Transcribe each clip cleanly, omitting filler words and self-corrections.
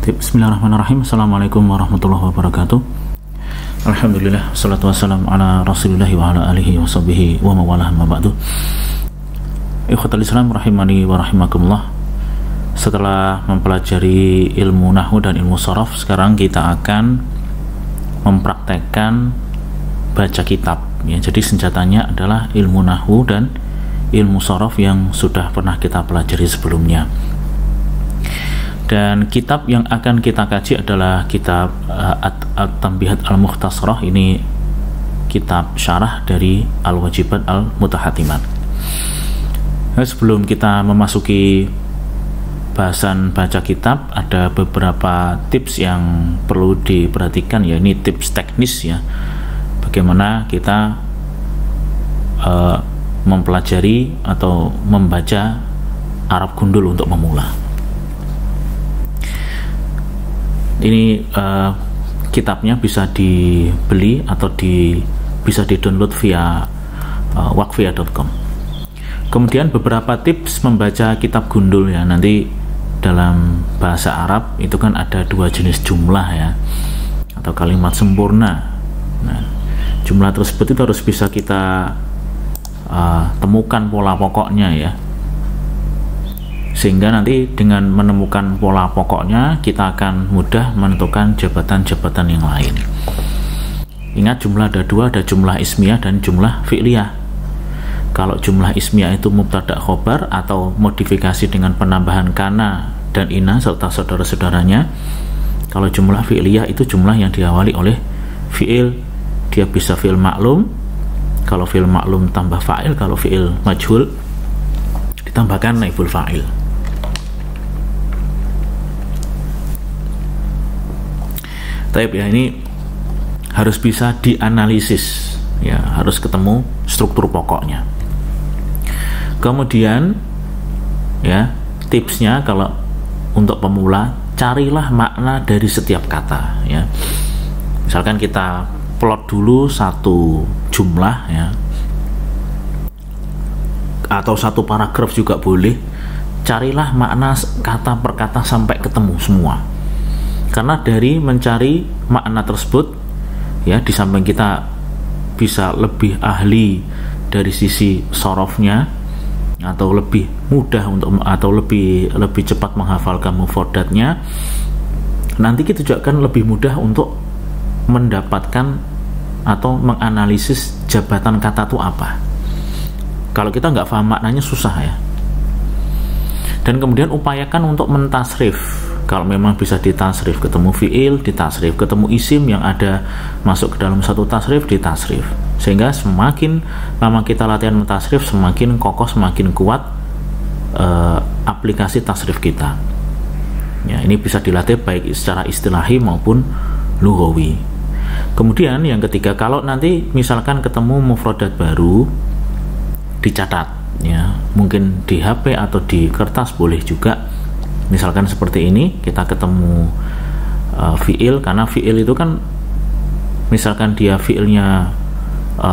Bismillahirrahmanirrahim. Assalamualaikum warahmatullahi wabarakatuh. Alhamdulillah, salatu wassalamu ala rasulillahi wa ala alihi wa sahbihi wa mawalah ma ba'du. Ikhwatal Islam rahimani wa rahimakumullah. Setelah mempelajari ilmu nahwu dan ilmu sharaf, sekarang kita akan mempraktekkan baca kitab ya. Jadi senjatanya adalah ilmu nahwu dan ilmu sharaf yang sudah pernah kita pelajari sebelumnya. Dan kitab yang akan kita kaji adalah kitab At-Tanbihat Al-Mukhtasarah. Ini kitab syarah dari Al-Wajibat Al-Mutahatimat. Nah, sebelum kita memasuki bahasan baca kitab, ada beberapa tips yang perlu diperhatikan ya. Ini tips teknis ya, bagaimana kita mempelajari atau membaca Arab gundul untuk pemula. Ini kitabnya bisa dibeli atau bisa di-download via wakfiyah.com. Kemudian beberapa tips membaca kitab gundul ya. Nanti dalam bahasa Arab itu kan ada dua jenis jumlah ya, atau kalimat sempurna. Nah, jumlah tersebut itu harus bisa kita temukan pola pokoknya ya, sehingga nanti dengan menemukan pola pokoknya kita akan mudah menentukan jabatan-jabatan yang lain. Ingat, jumlah ada dua, ada jumlah ismiyah dan jumlah fi'liyah. Kalau jumlah ismiyah itu mubtada khobar atau modifikasi dengan penambahan kana dan ina serta saudara-saudaranya. Kalau jumlah fi'liyah itu jumlah yang diawali oleh fi'il. Dia bisa fi'il maklum, kalau fi'il maklum tambah fa'il, kalau fi'il majhul ditambahkan naibul fa'il. Taib ya, ini harus bisa dianalisis ya, harus ketemu struktur pokoknya. Kemudian ya, tipsnya kalau untuk pemula, carilah makna dari setiap kata ya. Misalkan kita plot dulu satu jumlah ya, atau satu paragraf juga boleh. Carilah makna kata per kata sampai ketemu semua. Karena dari mencari makna tersebut ya, di samping kita bisa lebih ahli dari sisi sorofnya, atau lebih mudah untuk, atau lebih cepat menghafalkan mufradatnya, nanti kita juga akan lebih mudah untuk mendapatkan atau menganalisis jabatan kata itu apa. Kalau kita nggak paham maknanya susah ya. Dan kemudian upayakan untuk mentasrif. Kalau memang bisa ditasrif, ketemu fi'il, ditasrif, ketemu isim yang ada masuk ke dalam satu tasrif, ditasrif. Sehingga semakin lama kita latihan mentasrif, semakin kokoh, semakin kuat aplikasi tasrif kita. Ya, ini bisa dilatih baik secara istilahi maupun lughawi. Kemudian yang ketiga, kalau nanti misalkan ketemu mufradat baru, dicatat ya, mungkin di HP atau di kertas boleh juga. Misalkan seperti ini, kita ketemu fi'il, karena fi'il itu kan misalkan dia fi'ilnya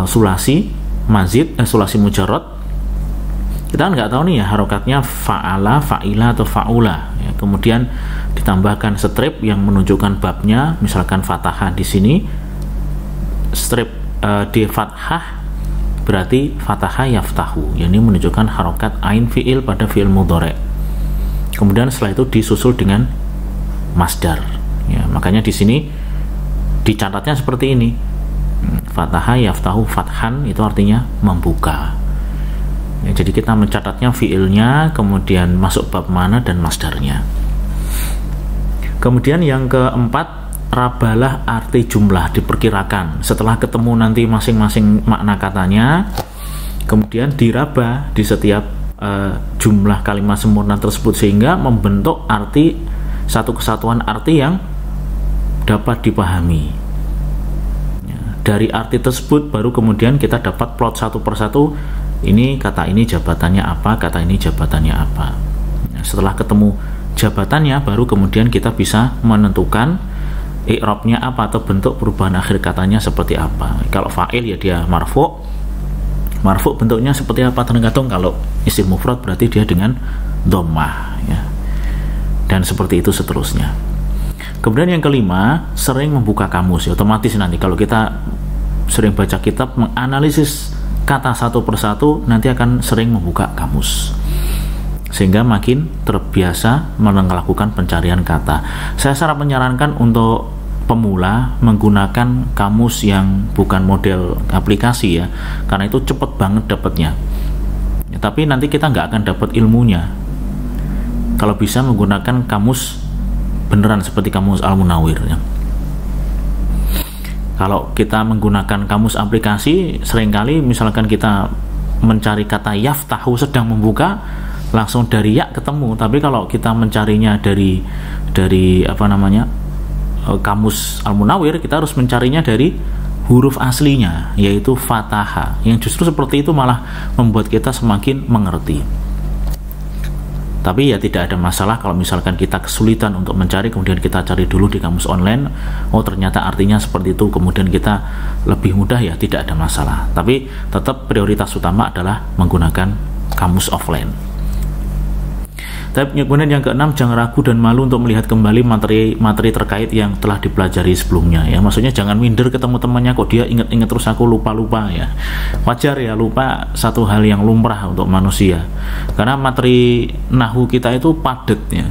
sulasi mazid, sulasi mujarrad, kita kan nggak tahu nih ya harokatnya fa'ala, fa'ila atau fa'ula ya. Kemudian ditambahkan strip yang menunjukkan babnya, misalkan fathah di sini, strip di fathah berarti fathah yaftahu, ini menunjukkan harokat ain fi'il pada fi'il mudhari'. Kemudian setelah itu disusul dengan masdar ya, makanya di sini dicatatnya seperti ini, fathah yaftahu fathan, itu artinya membuka ya. Jadi kita mencatatnya fi'ilnya, kemudian masuk bab mana dan masdarnya. Kemudian yang keempat, rabalah arti jumlah, diperkirakan setelah ketemu nanti masing-masing makna katanya, kemudian diraba di setiap jumlah kalimat sempurna tersebut, sehingga membentuk arti, satu kesatuan arti yang dapat dipahami ya. Dari arti tersebut baru kemudian kita dapat plot satu persatu, ini kata ini jabatannya apa, kata ini jabatannya apa ya. Setelah ketemu jabatannya baru kemudian kita bisa menentukan i'rabnya apa, atau bentuk perubahan akhir katanya seperti apa. Kalau fa'il ya dia marfu', marfu bentuknya seperti apa tergantung. Kalau isim mufrad berarti dia dengan dhammah ya, dan seperti itu seterusnya. Kemudian yang kelima, sering membuka kamus. Ya, otomatis nanti kalau kita sering baca kitab, menganalisis kata satu persatu, nanti akan sering membuka kamus, sehingga makin terbiasa melakukan pencarian kata. Saya sangat menyarankan untuk pemula menggunakan kamus yang bukan model aplikasi ya, karena itu cepet banget dapatnya ya, tapi nanti kita nggak akan dapat ilmunya kalau bisa menggunakan kamus beneran seperti kamus Al-Munawwir ya. Kalau kita menggunakan kamus aplikasi, seringkali misalkan kita mencari kata yaftahu, sedang membuka, langsung dari ya ketemu. Tapi kalau kita mencarinya dari kamus Al-Munawwir, kita harus mencarinya dari huruf aslinya, yaitu fataha, yang justru seperti itu malah membuat kita semakin mengerti. Tapi ya tidak ada masalah kalau misalkan kita kesulitan untuk mencari, kemudian kita cari dulu di kamus online, oh ternyata artinya seperti itu, kemudian kita lebih mudah, ya tidak ada masalah. Tapi tetap prioritas utama adalah menggunakan kamus offline. Tapi kemudian yang keenam, jangan ragu dan malu untuk melihat kembali materi terkait yang telah dipelajari sebelumnya ya. Maksudnya jangan minder ketemu temannya, kok dia ingat-ingat terus aku lupa-lupa ya. Wajar ya, lupa satu hal yang lumrah untuk manusia. Karena materi nahwu kita itu padat ya.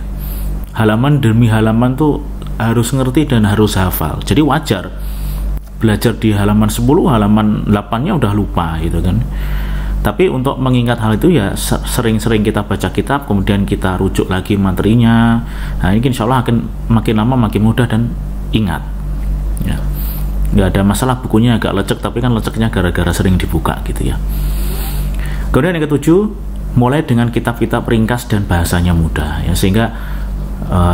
Halaman demi halaman tuh harus ngerti dan harus hafal. Jadi wajar belajar di halaman 10, halaman 8-nya udah lupa gitu kan. Tapi untuk mengingat hal itu ya sering-sering kita baca kitab, kemudian kita rujuk lagi materinya. Nah ini insya Allah akan makin lama makin mudah dan ingat ya. Nggak ada masalah bukunya agak lecek, tapi kan leceknya gara-gara sering dibuka gitu ya. Kemudian yang ketujuh, mulai dengan kitab-kitab ringkas dan bahasanya mudah ya, sehingga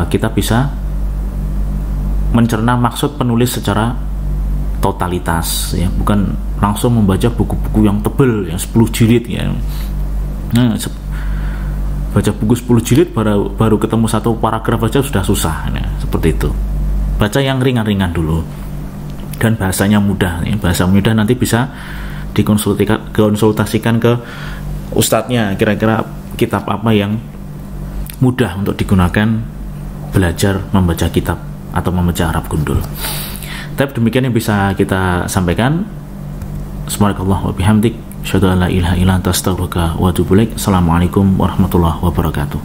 kita bisa mencerna maksud penulis secara totalitas ya, bukan langsung membaca buku-buku yang tebal yang 10 jilid ya. Nah, baca buku 10 jilid baru ketemu satu paragraf aja sudah susah ya, seperti itu. Baca yang ringan-ringan dulu dan bahasanya mudah ya. Bahasa mudah nanti bisa dikonsultasikan ke ustadznya, kira-kira kitab apa yang mudah untuk digunakan belajar membaca kitab atau membaca Arab gundul. Tapi demikian yang bisa kita sampaikan. Subhanakallah wa bihamdik, asyhadu an la ilaha illa anta astaghfiruka wa atubu ilaik. Assalamualaikum warahmatullahi wabarakatuh.